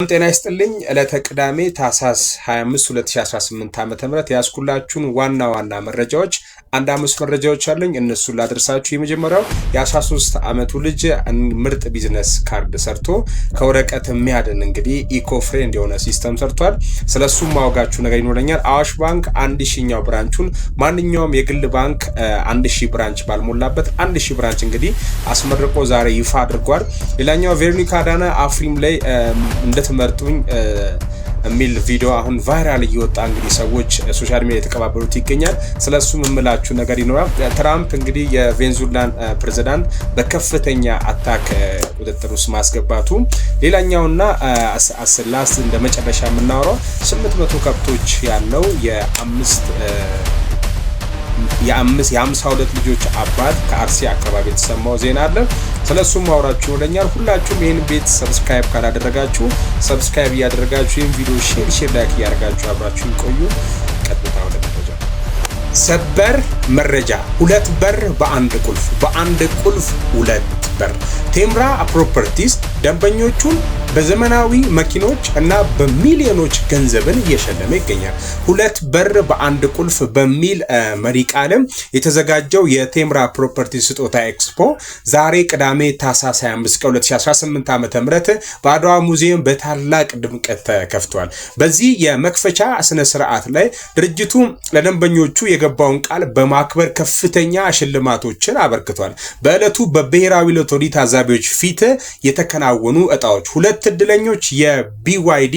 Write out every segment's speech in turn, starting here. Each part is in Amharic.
ጤና ይስጥልኝ ዕለተ ቅዳሜ ታህሳስ 25 2018 ዓ.ም ያስኩላችሁን ዋና መረጃዎች አንድ አምስት መረጃዎች አሉኝ እነሱን ላድርሳችሁ። የመጀመሪያው የ13 ዓመቱ ልጅ ምርጥ ቢዝነስ ካርድ ሰርቶ ከወረቀት የሚያድን እንግዲህ ኢኮ ፍሬንድ የሆነ ሲስተም ሰርቷል። ስለሱም ማወጋችሁ ነገር ይኖረኛል። አዋሽ ባንክ 1000ኛው ብራንቹን ማንኛውም የግል ባንክ 1000 ብራንች ባልሞላበት 1000 ብራንች እንግዲህ አስመርቆ ዛሬ ይፋ አድርጓል። ሌላኛው ቬሮኒካ አዳነ አፍሪም ላይ እንደተመርጡኝ የሚል ቪዲዮ አሁን ቫይራል እየወጣ እንግዲህ ሰዎች ሶሻል ሚዲያ የተቀባበሉት ይገኛል። ስለሱም የምላችሁ ነገር ይኖራል። ትራምፕ እንግዲህ የቬንዙዌላን ፕሬዝዳንት በከፍተኛ አታክ ቁጥጥር ውስጥ ማስገባቱ ሌላኛውና አስላስ እንደመጨረሻ የምናወራው 800 ከብቶች ያለው የ52 ልጆች አባት ከአርሲ አካባቢ የተሰማው ዜና አለ። ስለሱም ማውራችሁ ወደኛል። ሁላችሁም ይሄን ቤት ሰብስክራይብ ካላደረጋችሁ ሰብስክራይብ እያደረጋችሁ ይሄን ቪዲዮ ሼር ላይክ እያደረጋችሁ አብራችሁ ቆዩ። ቀጥታ ወደ መረጃ። ሰበር መረጃ። 2 በር በአንድ ቁልፍ 2 በር። ቴምራ ፕሮፐርቲስ ደንበኞቹን በዘመናዊ መኪኖች እና በሚሊዮኖች ገንዘብን እየሸለመ ይገኛል። 2 በር በአንድ ቁልፍ በሚል መሪ ቃልም የተዘጋጀው የቴምራ ፕሮፐርቲ ስጦታ ኤክስፖ ዛሬ ቅዳሜ ታህሳስ 25 ቀን 2018 ዓ.ም በአድዋ ሙዚየም በታላቅ ድምቀት ተከፍቷል። በዚህ የመክፈቻ ስነ ስርዓት ላይ ድርጅቱ ለደንበኞቹ የገባውን ቃል በማክበር ከፍተኛ ሽልማቶችን አበርክቷል። በዕለቱ በብሔራዊ ሎተሪ ታዛቢዎች ፊት የተከናወኑ እጣዎች 2 እድለኞች የቢዋይዲ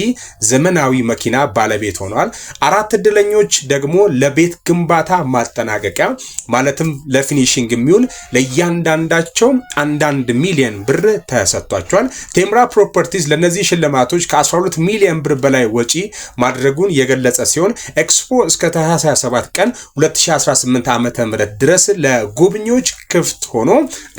ዘመናዊ መኪና ባለቤት ሆነዋል። 4 እድለኞች ደግሞ ለቤት ግንባታ ማጠናቀቂያ ማለትም ለፊኒሺንግ የሚውል ለእያንዳንዳቸው 1 ሚሊዮን ብር ተሰጥቷቸዋል። ቴምራ ፕሮፐርቲስ ለነዚህ ሽልማቶች ከ12 ሚሊዮን ብር በላይ ወጪ ማድረጉን የገለጸ ሲሆን ኤክስፖ እስከ ታህሳስ 27 ቀን 2018 ዓ.ም ድረስ ለጎብኚዎች ክፍት ሆኖ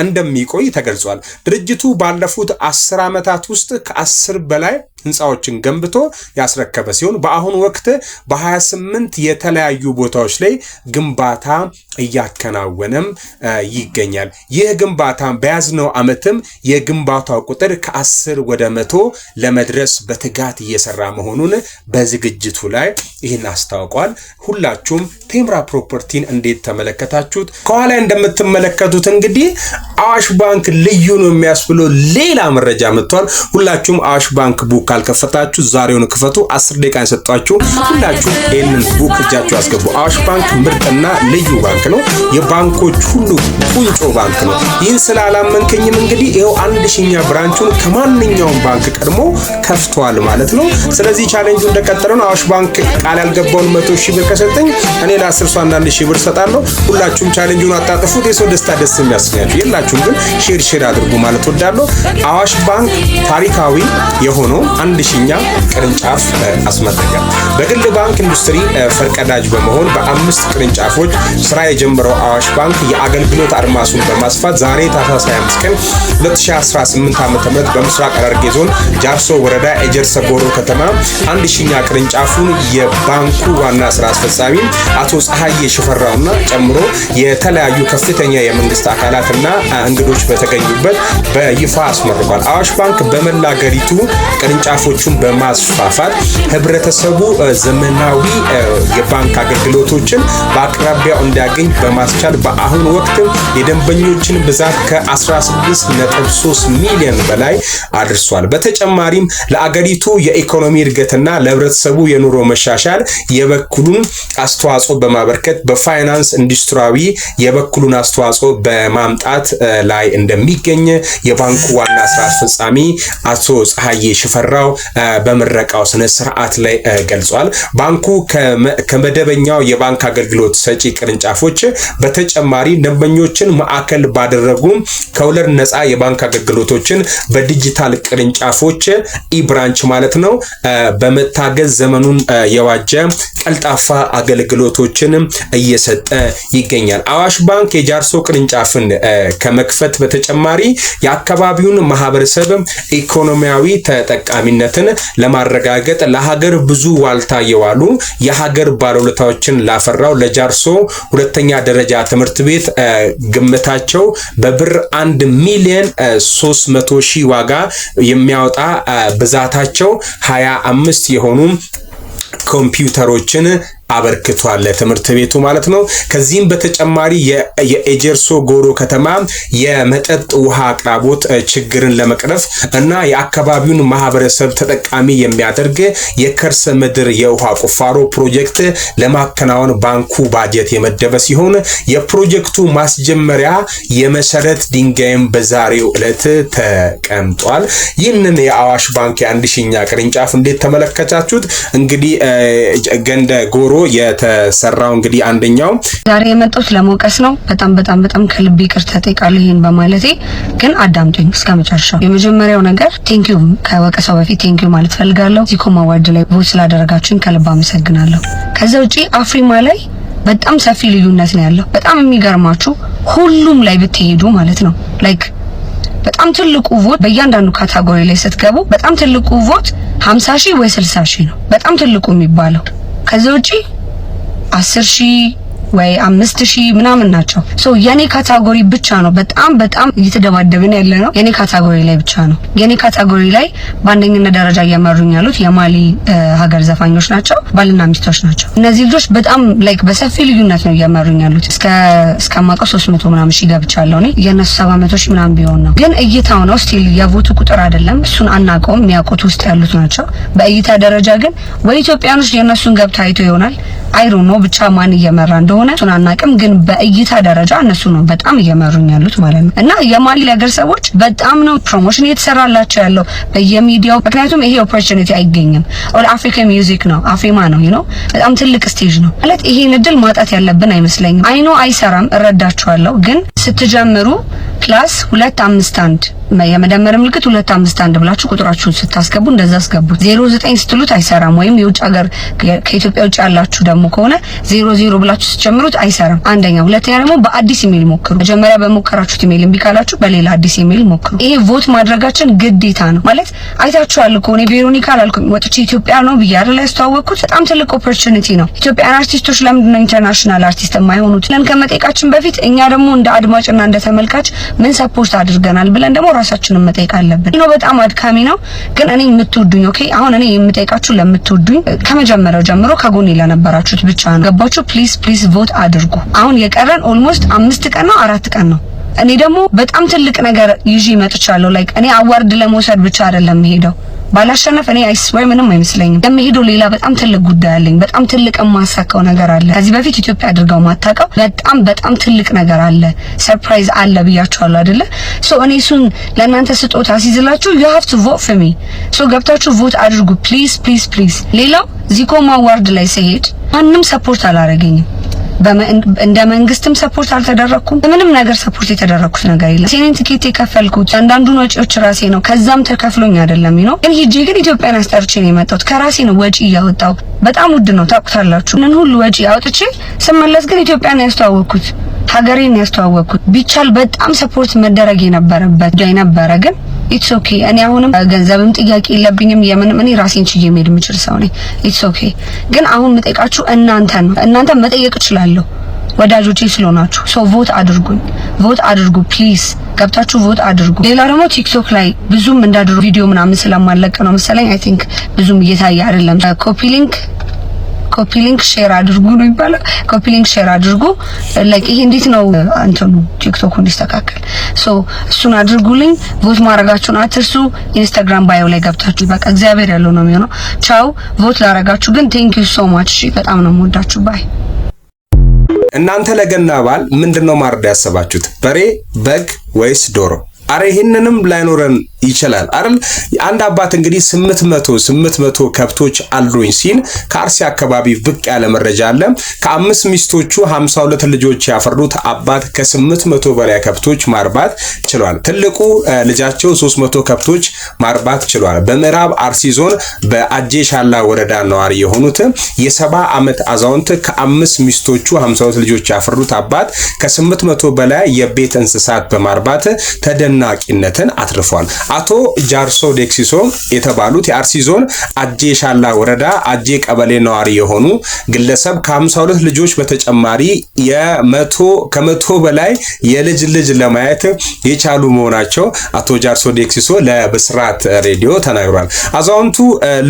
እንደሚቆይ ተገልጿል። ድርጅቱ ባለፉት 10 ዓመታት ውስጥ ከ10 በላይ ህንፃዎችን ገንብቶ ያስረከበ ሲሆን በአሁኑ ወቅት በ28 የተለያዩ ቦታዎች ላይ ግንባታ እያከናወነም ይገኛል። ይህ ግንባታ በያዝነው ዓመትም የግንባታው ቁጥር ከ10 ወደ 100 ለመድረስ በትጋት እየሰራ መሆኑን በዝግጅቱ ላይ ይህን አስታውቋል። ሁላችሁም ቴምራ ፕሮፐርቲን እንዴት ተመለከታችሁት? ከኋላ እንደምትመለከቱት እንግዲህ አዋሽ ባንክ ልዩ ነው የሚያስብለው ሌላ መረጃ መጥቷል። ሁላችሁም አዋሽ ባንክ ቡክ ካልከፈታችሁ ዛሬውን ክፈቱ። 10 ደቂቃ እንሰጣችሁ። ሁላችሁም ይሄንን ቡክ እጃችሁ አስገቡ። አዋሽ ባንክ ምርጥና ልዩ ባንክ ነው። የባንኮች ሁሉ ቁንጮ ባንክ ነው። ይህን ስላላመንከኝም እንግዲህ ይሄው 1000ኛ ብራንቹን ከማንኛውም ባንክ ቀድሞ ከፍቷል ማለት ነው። ስለዚህ ቻሌንጁ እንደቀጠለ ነው። አዋሽ ባንክ ቃል ያልገባውን 100,000 ብር ከሰጠኝ እኔ ለ10 ሰው 1,000 ብር ሰጣለሁ። ሁላችሁም ቻሌንጁን አጣጥፉት። የሰው ደስታ ደስ የሚያስኛችሁ የላችሁም ግን ሼር አድርጉ ማለት ወዳለሁ። አዋሽ ባንክ ታሪካዊ የሆነው 1000ኛ ቅርንጫፍ አስመረቀ። በግል ባንክ ኢንዱስትሪ ፈርቀዳጅ በመሆን በ5 ቅርንጫፎች ስራ የጀመረው አዋሽ ባንክ የአገልግሎት አድማሱን በማስፋት ዛሬ ታህሳስ 25 ቀን 2018 ዓ.ም በምስራቅ ሐረርጌ ዞን ጃርሶ ወረዳ ኤጀርሰ ጎሮ ከተማ 1000ኛ ቅርንጫፉን የባንኩ ዋና ስራ አስፈጻሚ አቶ ፀሐዬ ሽፈራውና ጨምሮ የተለያዩ ከፍተኛ የመንግስት አካላትና እንግዶች በተገኙበት በይፋ አስመርቋል። አዋሽ ባንክ በመላ ሀገሪቱ ቅርንጫፎቹን በማስፋፋት ህብረተሰቡ ዘመናዊ የባንክ አገልግሎቶችን በአቅራቢያው እንዲያገኝ በማስቻል በአሁኑ ወቅት የደንበኞችን ብዛት ከ16.3 ሚሊዮን በላይ አድርሷል። በተጨማሪም ለአገሪቱ የኢኮኖሚ እድገትና ለህብረተሰቡ የኑሮ መሻሻል የበኩሉን አስተዋጽኦ በማበርከት በፋይናንስ ኢንዱስትሪያዊ የበኩሉን አስተዋጽኦ በማምጣት ላይ እንደሚገኝ የባንኩ ዋና ስራ አስፈጻሚ አቶ ፀሐዬ ሽፈራው በመረቃው ስነ ስርዓት ላይ ገልጿል። ባንኩ ከመደበኛው የባንክ አገልግሎት ሰጪ ቅርንጫፎች በተጨማሪ ደንበኞችን ማዕከል ባደረጉ ከወለድ ነፃ የባንክ አገልግሎቶችን በዲጂታል ቅርንጫፎች ኢብራንች ማለት ነው በመታገዝ ዘመኑን የዋጀ ቀልጣፋ አገልግሎቶችን እየሰጠ ይገኛል። አዋሽ ባንክ የጃርሶ ቅርንጫፍን ከመክፈት በተጨማሪ የአካባቢውን ማህበረሰብ ኢኮኖሚያዊ ተጠቃሚ ተጠቃሚነትን ለማረጋገጥ ለሀገር ብዙ ዋልታ የዋሉ የሀገር ባለውለታዎችን ላፈራው ለጃርሶ ሁለተኛ ደረጃ ትምህርት ቤት ግምታቸው በብር 1,300,000 ዋጋ የሚያወጣ ብዛታቸው 25 የሆኑ ኮምፒውተሮችን አበርክቷል ለትምህርት ቤቱ ማለት ነው። ከዚህም በተጨማሪ የኤጀርሶ ጎሮ ከተማ የመጠጥ ውሃ አቅራቦት ችግርን ለመቅረፍ እና የአካባቢውን ማህበረሰብ ተጠቃሚ የሚያደርግ የከርሰ ምድር የውሃ ቁፋሮ ፕሮጀክት ለማከናወን ባንኩ ባጀት የመደበ ሲሆን የፕሮጀክቱ ማስጀመሪያ የመሰረት ድንጋይም በዛሬው ዕለት ተቀምጧል። ይህንን የአዋሽ ባንክ የ1000ኛ ቅርንጫፍ እንዴት ተመለከታችሁት? እንግዲህ ገንደ ጎሮ የተሰራው እንግዲህ አንደኛው ዛሬ የመጣሁት ለሞቀስ ነው። በጣም ከልብ ይቅርታ ጠይቃለሁ ይሄን በማለቴ፣ ግን አዳምጡኝ እስከመጨረሻው። የመጀመሪያው ነገር ቴንኪዩ ከወቀሳው በፊት ቴንኪዩ ማለት ፈልጋለሁ። ዚኮማ ዋርድ ላይ ቮት ስላደረጋችሁኝ ከልብ አመሰግናለሁ። ከዛ ውጪ አፍሪማ ላይ በጣም ሰፊ ልዩነት ነው ያለው። በጣም የሚገርማችሁ ሁሉም ላይ ብትሄዱ ማለት ነው ላይክ በጣም ትልቁ ቮት በእያንዳንዱ ካታጎሪ ላይ ስትገቡ በጣም ትልቁ ቮት 50,000 ወይ 60,000 ነው በጣም ትልቁ የሚባለው። ከዛ ውጪ 10,000 ወይ 5,000 ምናምን ናቸው። የኔ ካታጎሪ ብቻ ነው በጣም እየተደባደብን ያለ ነው። የኔ ካታጎሪ ላይ ብቻ ነው። የኔ ካታጎሪ ላይ በአንደኝነት ደረጃ እየመሩኝ ያሉት የማሊ ሀገር ዘፋኞች ናቸው፣ ባልና ሚስቶች ናቸው። እነዚህ ልጆች በጣም ላይክ በሰፊ ልዩነት ነው እየመሩኝ ያሉት። እስከማውቀው 300 ምናምን ሺህ ገብቻለሁ እኔ። የነሱ 700 ሺህ ምናምን ቢሆን ነው። ግን እይታው ነው ስቲል የቮቱ ቁጥር አይደለም። እሱን አናውቀውም፣ የሚያውቁት ውስጥ ያሉት ናቸው። በእይታ ደረጃ ግን ወይ ኢትዮጵያኖች የነሱን ገብታ አይቶ ይሆናል አይሮ ነው ብቻ ማን እየመራ እንደሆነ እሱን አናውቅም። ግን በእይታ ደረጃ እነሱ ነው በጣም እየመሩኝ ያሉት ማለት ነው። እና የማሊ ሀገር ሰዎች በጣም ነው ፕሮሞሽን እየተሰራላቸው ያለው በየሚዲያው። ምክንያቱም ይሄ ኦፖርቹኒቲ አይገኝም። ኦል አፍሪካን ሚውዚክ ነው አፍሪማ ነው በጣም ትልቅ ስቴጅ ነው ማለት ይሄን እድል ማጣት ያለብን አይመስለኝም። አይኖ አይሰራም እረዳቸዋለሁ። ግን ስትጀምሩ ፕላስ 251 የመደመር ምልክት 251 ብላችሁ ቁጥራችሁን ስታስገቡ እንደዛ አስገቡት። 09 ስትሉት አይሰራም። ወይም የውጭ ሀገር ከኢትዮጵያ ውጭ ያላችሁ ደግሞ ከሆነ 00 ብላችሁ ስትጀምሩት አይሰራም። አንደኛ። ሁለተኛ ደግሞ በአዲስ ኢሜል ሞክሩ። መጀመሪያ በሞከራችሁት ኢሜል እምቢ ካላችሁ በሌላ አዲስ ኢሜል ሞክሩ። ይሄ ቮት ማድረጋችን ግዴታ ነው ማለት አይታችኋል እኮ እኔ ቬሮኒካ አላልኩም ወጥቼ ኢትዮጵያ ነው ብዬ አይደል ያስተዋወቅኩት። በጣም ትልቅ ኦፖርቹኒቲ ነው። ኢትዮጵያን አርቲስቶች ለምንድን ነው ኢንተርናሽናል አርቲስት የማይሆኑት ብለን ከመጠየቃችን በፊት እኛ ደግሞ እንደ አድማጭና እንደ ተመልካች ምን ሰፖርት አድርገናል ብለን ደግሞ ራሳችንን መጠየቅ አለብን። ነው በጣም አድካሚ ነው። ግን እኔ የምትወዱኝ ኦኬ፣ አሁን እኔ የምጠይቃችሁ ለምትወዱኝ ከመጀመሪያው ጀምሮ ከጎኔ ለነበራችሁት ብቻ ነው። ገባችሁ? ፕሊዝ ቮት አድርጉ። አሁን የቀረን ኦልሞስት 5 ቀን ነው 4 ቀን ነው። እኔ ደግሞ በጣም ትልቅ ነገር ይዤ መጥቻለሁ። ላይክ እኔ አዋርድ ለመውሰድ ብቻ አይደለም የምሄደው። ባላሸነፍ እኔ አይስወር ምንም አይመስለኝም። የምሄደው ሌላ በጣም ትልቅ ጉዳይ አለኝ። በጣም ትልቅ የማሳካው ነገር አለ። ከዚህ በፊት ኢትዮጵያ አድርገው ማታውቀው በጣም ትልቅ ነገር አለ። ሰርፕራይዝ አለ ብያችኋለሁ አይደለ? እኔ እሱን ለእናንተ ስጦታ ሲዝላችሁ you have to vote for me. ገብታችሁ ቮት አድርጉ ፕሊዝ። ሌላው ዚኮማ አዋርድ ላይ ሲሄድ ማንም ሰፖርት አላረገኝም። እንደ መንግስትም ሰፖርት አልተደረኩም። ምንም ነገር ሰፖርት የተደረኩት ነገር የለም። ሴኔን ቲኬት የከፈልኩት አንዳንዱን ወጪዎች ራሴ ነው። ከዛም ተከፍሎኝ አይደለም ግን ሂጄ ግን ኢትዮጵያን አስጠርቼ ነው የመጣሁት። ከራሴ ነው ወጪ እያወጣው። በጣም ውድ ነው ታውቁታላችሁ። ምን ሁሉ ወጪ አውጥቼ ስመለስ ግን ኢትዮጵያን ያስተዋወቅኩት ሀገሬን ያስተዋወቅኩት። ቢቻል በጣም ሰፖርት መደረግ የነበረበት ጉዳይ ነበረ። ግን ኢትስ ኦኬ። እኔ አሁንም ገንዘብም ጥያቄ የለብኝም። እኔ ራሴን ችዬ መሄድ የምችል ሰው ነኝ። ኢትስ ኦኬ። ግን አሁን የምጠይቃችሁ እናንተ መጠየቅ እችላለሁ ወዳጆቼ ስለሆናችሁ። ቮት አድርጉ ፕሊዝ። ገብታችሁ ቮት አድርጉ። ሌላ ደግሞ ቲክቶክ ላይ ብዙም እንዳድሩ ቪዲዮ ምናምን ስለማለቀ ነው መሰለኝ አይ ቲንክ ብዙም እየታየ አይደለም። ኮፒ ሊንክ ሼር አድርጉ ነው ይባላል። ኮፒ ሊንክ ሼር አድርጉ። ላይክ ይሄ እንዴት ነው አንተኑ ቲክቶክ እንዲስተካከል እሱን አድርጉልኝ። ቮት ማድረጋችሁን አትርሱ። ኢንስታግራም ባዮ ላይ ገብታችሁ በቃ እግዚአብሔር ያለው ነው የሚሆነው። ቻው። ቮት ላረጋችሁ ግን ቴንክ ዩ ሶ ማች። በጣም ነው የምወዳችሁ። ባይ። እናንተ ለገና በዓል ምንድነው ማርዳ ያሰባችሁት? በሬ፣ በግ ወይስ ዶሮ? አረ ይሄንንም ላይኖረን ይችላል አይደል? አንድ አባት እንግዲህ 800 ከብቶች አሉኝ ሲል ከአርሲ አካባቢ ብቅ ያለ መረጃ አለ። ከ5 ሚስቶቹ 52 ልጆች ያፈሩት አባት ከ800 በላይ ከብቶች ማርባት ችሏል። ትልቁ ልጃቸው 300 ከብቶች ማርባት ችሏል። በምዕራብ አርሲ ዞን በአጄ ሻላ ወረዳ ነዋሪ የሆኑት የ70 ዓመት አዛውንት ከ5 ሚስቶቹ 52 ልጆች ያፈሩት አባት ከ800 በላይ የቤት እንስሳት በማርባት ተደናቂነትን አትርፏል። አቶ ጃርሶ ዴክሲሶ የተባሉት የአርሲ ዞን አጄ ሻላ ወረዳ አጄ ቀበሌ ነዋሪ የሆኑ ግለሰብ ከ52 ልጆች በተጨማሪ ከመቶ በላይ የልጅ ልጅ ለማየት የቻሉ መሆናቸው አቶ ጃርሶ ዴክሲሶ ለብስራት ሬዲዮ ተናግሯል። አዛውንቱ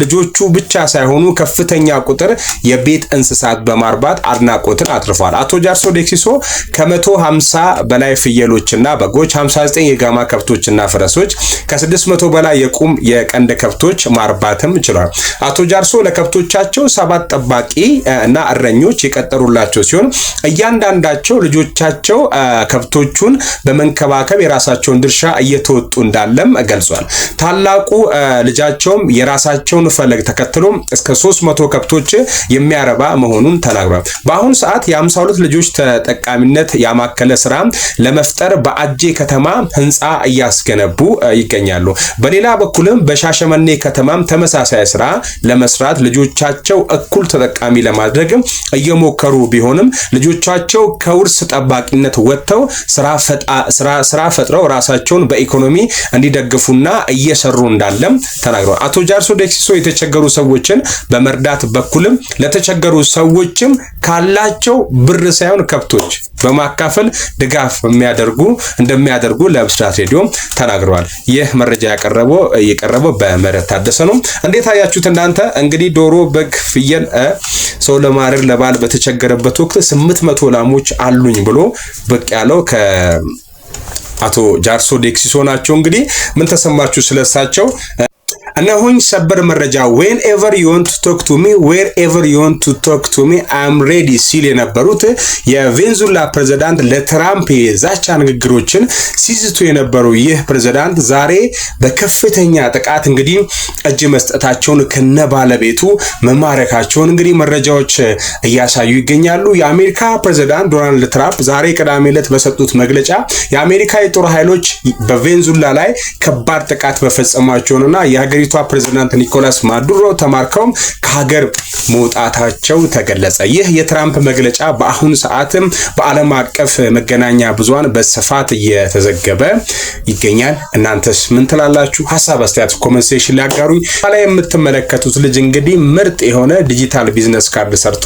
ልጆቹ ብቻ ሳይሆኑ ከፍተኛ ቁጥር የቤት እንስሳት በማርባት አድናቆትን አትርፏል። አቶ ጃርሶ ዴክሲሶ ከ150 በላይ ፍየሎችና በጎች፣ 59 የጋማ ከብቶችና ፈረሶች፣ ከ600 በላይ የቁም የቀንድ ከብቶች ማርባትም ችሏል። አቶ ጃርሶ ለከብቶቻቸው 7 ጠባቂ እና እረኞች የቀጠሩላቸው ሲሆን እያንዳንዳቸው ልጆቻቸው ከብቶቹን በመንከባከብ የራሳቸውን ድርሻ እየተወጡ እንዳለም ገልጿል። ታላቁ ልጃቸውም የራሳቸውን ፈለግ ተከትሎ እስከ 300 ከብቶች የሚያረባ መሆኑን ተናግሯል። በአሁኑ ሰዓት የ52 ልጆች ተጠቃሚነት ያማከለ ስራ ለመፍጠር በአጄ ከተማ ህንፃ እያስገነቡ ይገኛሉ። በሌላ በኩልም በሻሸመኔ ከተማም ተመሳሳይ ስራ ለመስራት ልጆቻቸው እኩል ተጠቃሚ ለማድረግ እየሞከሩ ቢሆንም ልጆቻቸው ከውርስ ጠባቂነት ወጥተው ስራ ፈጥረው ራሳቸውን በኢኮኖሚ እንዲደግፉና እየሰሩ እንዳለም ተናግረዋል። አቶ ጃርሶ ዴክሲሶ የተቸገሩ ሰዎችን በመርዳት በኩልም ለተቸገሩ ሰዎችም ካላቸው ብር ሳይሆን ከብቶች በማካፈል ድጋፍ እንደሚያደርጉ ለብስራት ሬዲዮ ተናግረዋል። ይህ መረጃ የቀረበው በምህረት ታደሰ ነው። እንዴት አያችሁት እናንተ? እንግዲህ ዶሮ፣ በግ፣ ፍየል ሰው ለማረድ ለባል በተቸገረበት ወቅት 800 ላሞች አሉኝ ብሎ ብቅ ያለው አቶ ጃርሶ ዴክሲሶ ናቸው። እንግዲህ ምን ተሰማችሁ ስለሳቸው? እነሆኝ ሰበር መረጃ whenever you want to talk to me wherever you want to talk to me I'm ready ሲል የነበሩት የቬንዙዌላ ፕሬዝዳንት ለትራምፕ የዛቻ ንግግሮችን ሲዝቱ የነበሩ ይህ ፕሬዝዳንት ዛሬ በከፍተኛ ጥቃት እንግዲህ እጅ መስጠታቸውን ከነባለቤቱ መማረካቸውን እንግዲህ መረጃዎች እያሳዩ ይገኛሉ። የአሜሪካ ፕሬዝዳንት ዶናልድ ትራምፕ ዛሬ ቅዳሜ ዕለት በሰጡት መግለጫ የአሜሪካ የጦር ኃይሎች በቬንዙዌላ ላይ ከባድ ጥቃት መፈጸማቸውንና የሀገሪቱ ፕሬዝዳንት ኒኮላስ ማዱሮ ተማርከው ከሀገር መውጣታቸው ተገለጸ። ይህ የትራምፕ መግለጫ በአሁኑ ሰዓትም በዓለም አቀፍ መገናኛ ብዙሃን በስፋት እየተዘገበ ይገኛል። እናንተስ ምን ትላላችሁ? ሐሳብ አስተያየት ኮሜንት ሴክሽን ላይ አጋሩኝ። ላይ የምትመለከቱት ልጅ እንግዲህ ምርጥ የሆነ ዲጂታል ቢዝነስ ካርድ ሰርቶ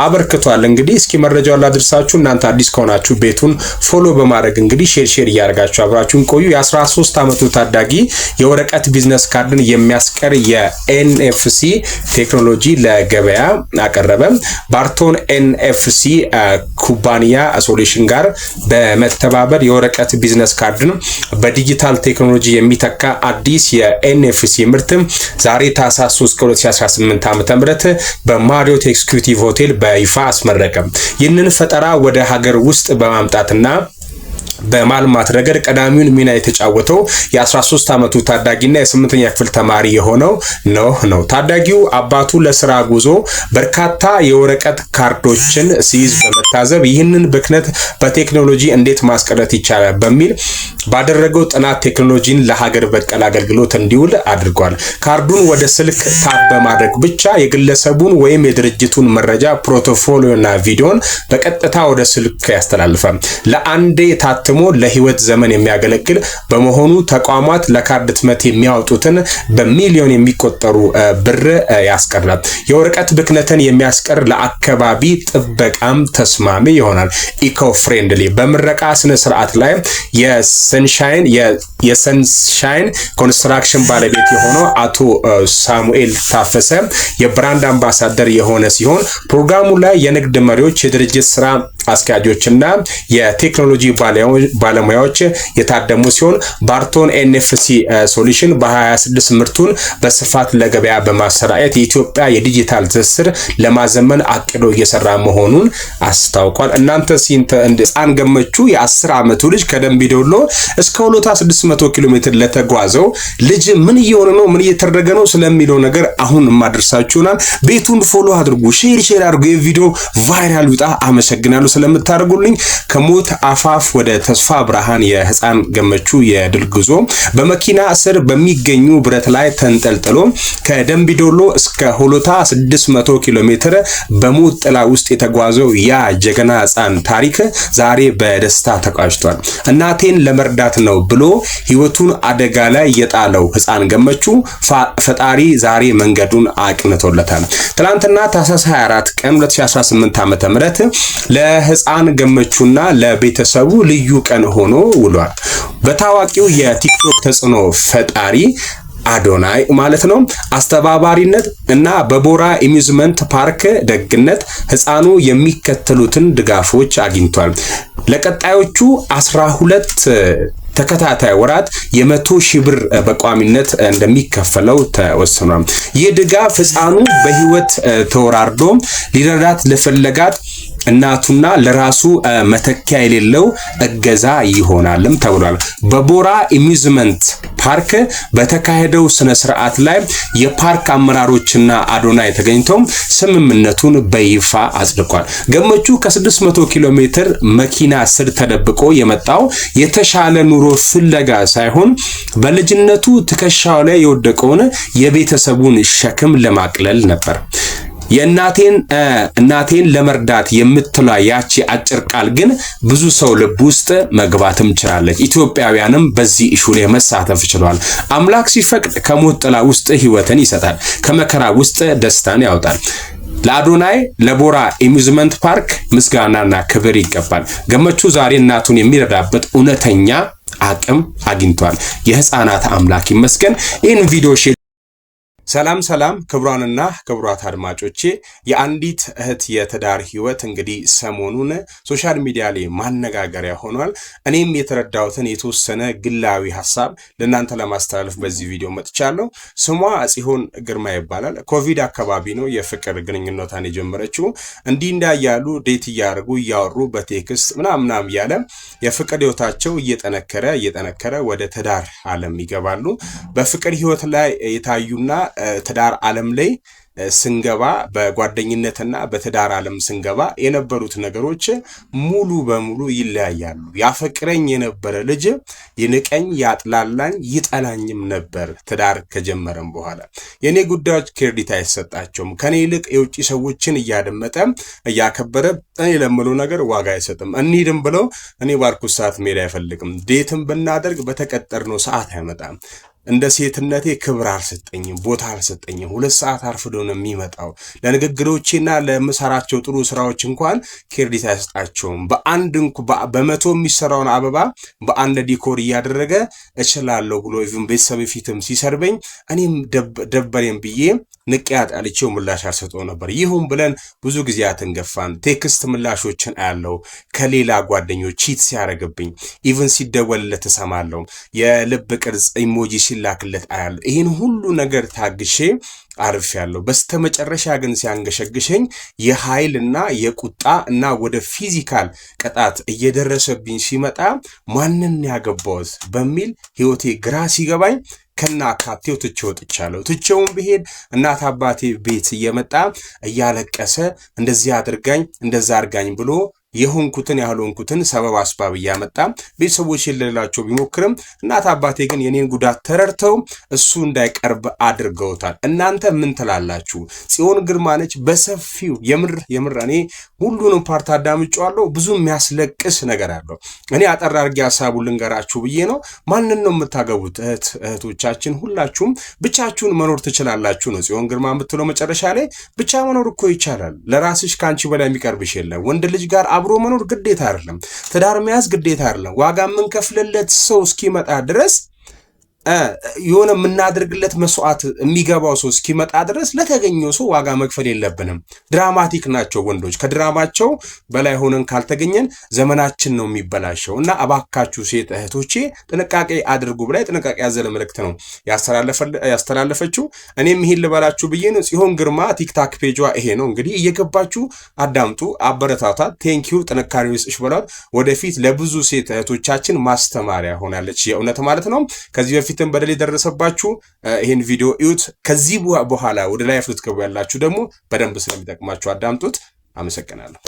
አበርክቷል። እንግዲህ እስኪ መረጃውን ላድርሳችሁ። እናንተ አዲስ ከሆናችሁ ቤቱን ፎሎ በማድረግ እንግዲህ ሼር እያደረጋችሁ አብራችሁን ቆዩ። የ13 ዓመቱ ታዳጊ የወረቀት ቢዝነስ ካርድን የሚያስቀር የኤንኤፍሲ ቴክኖሎጂ ለገበያ አቀረበ። ባርቶን ኤንኤፍሲ ኩባንያ ሶሉሽን ጋር በመተባበር የወረቀት ቢዝነስ ካርድን በዲጂታል ቴክኖሎጂ የሚተካ አዲስ የኤንኤፍሲ ምርት ዛሬ ታህሳስ 3 2018 ዓ.ም በማሪዮት ኤክስኪዩቲቭ ሆቴል በይፋ አስመረቀ። ይህንን ፈጠራ ወደ ሀገር ውስጥ በማምጣትና በማልማት ረገድ ቀዳሚውን ሚና የተጫወተው የ13 ዓመቱ ታዳጊና የ8ኛ ክፍል ተማሪ የሆነው ነው። ታዳጊው አባቱ ለስራ ጉዞ በርካታ የወረቀት ካርዶችን ሲይዝ በመታዘብ ይህንን ብክነት በቴክኖሎጂ እንዴት ማስቀረት ይቻላል በሚል ባደረገው ጥናት ቴክኖሎጂን ለሀገር በቀል አገልግሎት እንዲውል አድርጓል። ካርዱን ወደ ስልክ ታፕ በማድረግ ብቻ የግለሰቡን ወይም የድርጅቱን መረጃ፣ ፖርትፎሊዮና ቪዲዮን በቀጥታ ወደ ስልክ ያስተላልፋል። ለአንዴ ታትሞ ለህይወት ዘመን የሚያገለግል በመሆኑ ተቋማት ለካርድ ህትመት የሚያወጡትን በሚሊዮን የሚቆጠሩ ብር ያስቀራል። የወረቀት ብክነትን የሚያስቀር ለአካባቢ ጥበቃም ተስማሚ ይሆናል። ኢኮ ፍሬንድሊ በምረቃ ስነ ስርዓት ላይ የሰንሻይን ኮንስትራክሽን ባለቤት የሆነው አቶ ሳሙኤል ታፈሰ የብራንድ አምባሳደር የሆነ ሲሆን ፕሮግራሙ ላይ የንግድ መሪዎች፣ የድርጅት ስራ አስኪያጆችና የቴክኖሎጂ ባለሙያዎች የታደሙ ሲሆን ባርቶን ኤንኤፍሲ ሶሉሽን በ26 ምርቱን በስፋት ለገበያ በማሰራጨት የኢትዮጵያ የዲጂታል ትስስር ለማዘመን አቅዶ እየሰራ መሆኑን አስታውቋል። እናንተ ህፃን ገመቹ የ10 ዓመቱ ልጅ ከደንቢ ዶሎ እስከ ሆሎታ 600 ኪሎ ሜትር ለተጓዘው ልጅ ምን እየሆነ ነው፣ ምን እየተደረገ ነው ስለሚለው ነገር አሁን ማድረሳችሁናል። ቤቱን ፎሎ አድርጉ፣ ሼር አድርጉ። የቪዲዮ ቫይራል ይውጣ። አመሰግናለሁ። ስለምታደርጉልኝ ከሞት አፋፍ ወደ ተስፋ ብርሃን የህፃን ገመቹ የድል ጉዞ በመኪና ስር በሚገኙ ብረት ላይ ተንጠልጥሎ ከደምቢዶሎ እስከ ሆሎታ 600 ኪሎ ሜትር በሞት ጥላ ውስጥ የተጓዘው ያ ጀግና ህፃን ታሪክ ዛሬ በደስታ ተቋጭቷል። እናቴን ለመርዳት ነው ብሎ ህይወቱን አደጋ ላይ የጣለው ህፃን ገመቹ ፈጣሪ ዛሬ መንገዱን አቅንቶለታል። ትላንትና ታህሳስ 24 ቀን 2018 ዓ.ም ለህፃን ገመቹና ለቤተሰቡ ልዩ ቀን ሆኖ ውሏል። በታዋቂው የቲክቶክ ተጽዕኖ ፈጣሪ አዶናይ ማለት ነው አስተባባሪነት እና በቦራ አሚዝመንት ፓርክ ደግነት ህፃኑ የሚከተሉትን ድጋፎች አግኝቷል። ለቀጣዮቹ 12 ተከታታይ ወራት የ100,000 ብር በቋሚነት እንደሚከፈለው ተወስኗል። ይህ ድጋፍ ህፃኑ በህይወት ተወራርዶ ሊረዳት ለፈለጋት እናቱና ለራሱ መተኪያ የሌለው እገዛ ይሆናልም ተብሏል። በቦራ አሚዝመንት ፓርክ በተካሄደው ስነ ስርዓት ላይ የፓርክ አመራሮችና አዶናይ ተገኝተው ስምምነቱን በይፋ አጽድቋል። ገመቹ ከ600 ኪሎ ሜትር መኪና ስር ተደብቆ የመጣው የተሻለ ኑሮ ፍለጋ ሳይሆን በልጅነቱ ትከሻው ላይ የወደቀውን የቤተሰቡን ሸክም ለማቅለል ነበር። እናቴን ለመርዳት የምትሏ ያቺ አጭር ቃል ግን ብዙ ሰው ልብ ውስጥ መግባትም ችላለች። ኢትዮጵያውያንም በዚህ ኢሹ ላይ መሳተፍ ችሏል። አምላክ ሲፈቅድ ከሞት ጥላ ውስጥ ህይወትን ይሰጣል፣ ከመከራ ውስጥ ደስታን ያወጣል። ለአዶናይ ለቦራ አሚዝመንት ፓርክ ምስጋናና ክብር ይገባል። ገመቹ ዛሬ እናቱን የሚረዳበት እውነተኛ አቅም አግኝቷል። የህፃናት አምላክ ይመስገን። ይህን ቪዲዮ ሰላም ክብሯንና ክብሯት አድማጮቼ የአንዲት እህት የትዳር ህይወት እንግዲህ ሰሞኑን ሶሻል ሚዲያ ላይ ማነጋገሪያ ሆኗል። እኔም የተረዳሁትን የተወሰነ ግላዊ ሐሳብ ለእናንተ ለማስተላለፍ በዚህ ቪዲዮ መጥቻለሁ። ስሟ ጽዮን ግርማ ይባላል። ኮቪድ አካባቢ ነው የፍቅር ግንኙነቷን የጀመረችው። እንዲህ እንዳያሉ ዴት እያወሩ በቴክስት ምናምን ያለ የፍቅር ህይወታቸው እየጠነከረ ወደ ትዳር ዓለም ይገባሉ። በፍቅር ህይወት ላይ የታዩና ትዳር ዓለም ላይ ስንገባ በጓደኝነትና በትዳር ዓለም ስንገባ የነበሩት ነገሮች ሙሉ በሙሉ ይለያያሉ። ያፈቅረኝ የነበረ ልጅ ይንቀኝ፣ ያጥላላኝ፣ ይጠላኝም ነበር። ትዳር ከጀመረም በኋላ የኔ ጉዳዮች ክሬዲት አይሰጣቸውም። ከኔ ይልቅ የውጭ ሰዎችን እያደመጠ እያከበረ እኔ ለምለው ነገር ዋጋ አይሰጥም። እንሂድም ብለው እኔ ባልኩት ሰዓት መሄድ አይፈልግም። ዴትም ብናደርግ በተቀጠርነው ሰዓት አይመጣም። እንደ ሴትነቴ ክብር አልሰጠኝም፣ ቦታ አልሰጠኝም። 2 ሰዓት አርፍዶ ነው የሚመጣው። ለንግግሮቼና ለምሰራቸው ጥሩ ስራዎች እንኳን ክሬዲት አይሰጣቸውም። በመቶ የሚሰራውን አበባ በአንድ ዲኮር እያደረገ እችላለሁ ብሎ ኢቭን ቤተሰብ ፊትም ሲሰርበኝ እኔም ደበሬም ብዬ ንቅያት አልቼው ምላሽ አልሰጠው ነበር። ይሁን ብለን ብዙ ጊዜያትን ገፋን። ቴክስት ምላሾችን አያለው ከሌላ ጓደኞች ቺት ሲያረግብኝ ኢቭን ሲደወልለት ተሰማለው። የልብ ቅርጽ ኢሞጂ ሲላክለት አያለው። ይሄን ሁሉ ነገር ታግሼ አርፌያለሁ። በስተመጨረሻ ግን ሲያንገሸግሸኝ የኃይልና የቁጣ እና ወደ ፊዚካል ቅጣት እየደረሰብኝ ሲመጣ ማንን ያገባውት በሚል ህይወቴ ግራ ሲገባኝ ከና ካቴው ትቼው ወጥቻለሁ። ትቼውን ብሄድ እናት አባቴ ቤት እየመጣ እያለቀሰ እንደዚህ አድርጋኝ እንደዛ አርጋኝ ብሎ የሆንኩትን ያልሆንኩትን ሰበብ አስባብ እያመጣ ቤተሰቦች የሌላቸው ቢሞክርም እናት አባቴ ግን የኔን ጉዳት ተረድተው እሱ እንዳይቀርብ አድርገውታል። እናንተ ምን ትላላችሁ? ጽዮን ግርማ ነች በሰፊው የምር እኔ ሁሉንም ፓርት አዳምጫለሁ። ብዙ የሚያስለቅስ ነገር አለው። እኔ አጠር አድርጌ ሐሳቡን ልንገራችሁ ብዬ ነው። ማንን ነው የምታገቡት? እህቶቻችን ሁላችሁም ብቻችሁን መኖር ትችላላችሁ ነው ጽዮን ግርማ የምትለው መጨረሻ ላይ። ብቻ መኖር እኮ ይቻላል። ለራስሽ ካንቺ በላይ የሚቀርብሽ የለም። ወንድ ልጅ ጋር አብሮ መኖር ግዴታ አይደለም። ትዳር መያዝ ግዴታ አይደለም። ዋጋ የምንከፍልለት ሰው እስኪመጣ ድረስ የሆነ የምናደርግለት መስዋዕት የሚገባው ሰው እስኪመጣ ድረስ ለተገኘው ሰው ዋጋ መክፈል የለብንም። ድራማቲክ ናቸው ወንዶች። ከድራማቸው በላይ ሆነን ካልተገኘን ዘመናችን ነው የሚበላሸው። እና አባካችሁ ሴት እህቶቼ ጥንቃቄ አድርጉ ብላይ ጥንቃቄ ያዘለ መልእክት ነው ያስተላለፈችው። እኔም ይሄን ልበላችሁ ብዬ ነው። ጽዮን ግርማ ቲክታክ ፔጇ ይሄ ነው። እንግዲህ እየገባችሁ አዳምጡ፣ አበረታቷት። ቴንኪዩ ጥንካሬ ይስጥሽ በሏት። ወደፊት ለብዙ ሴት እህቶቻችን ማስተማሪያ ሆናለች የእውነት ማለት ነው። ከዚህ በፊትም በደል የደረሰባችሁ ይሄን ቪዲዮ እዩት። ከዚህ በኋላ ወደ ላይፍ ልትገቡ ያላችሁ ደግሞ በደንብ ስለሚጠቅማችሁ አዳምጡት። አመሰግናለሁ።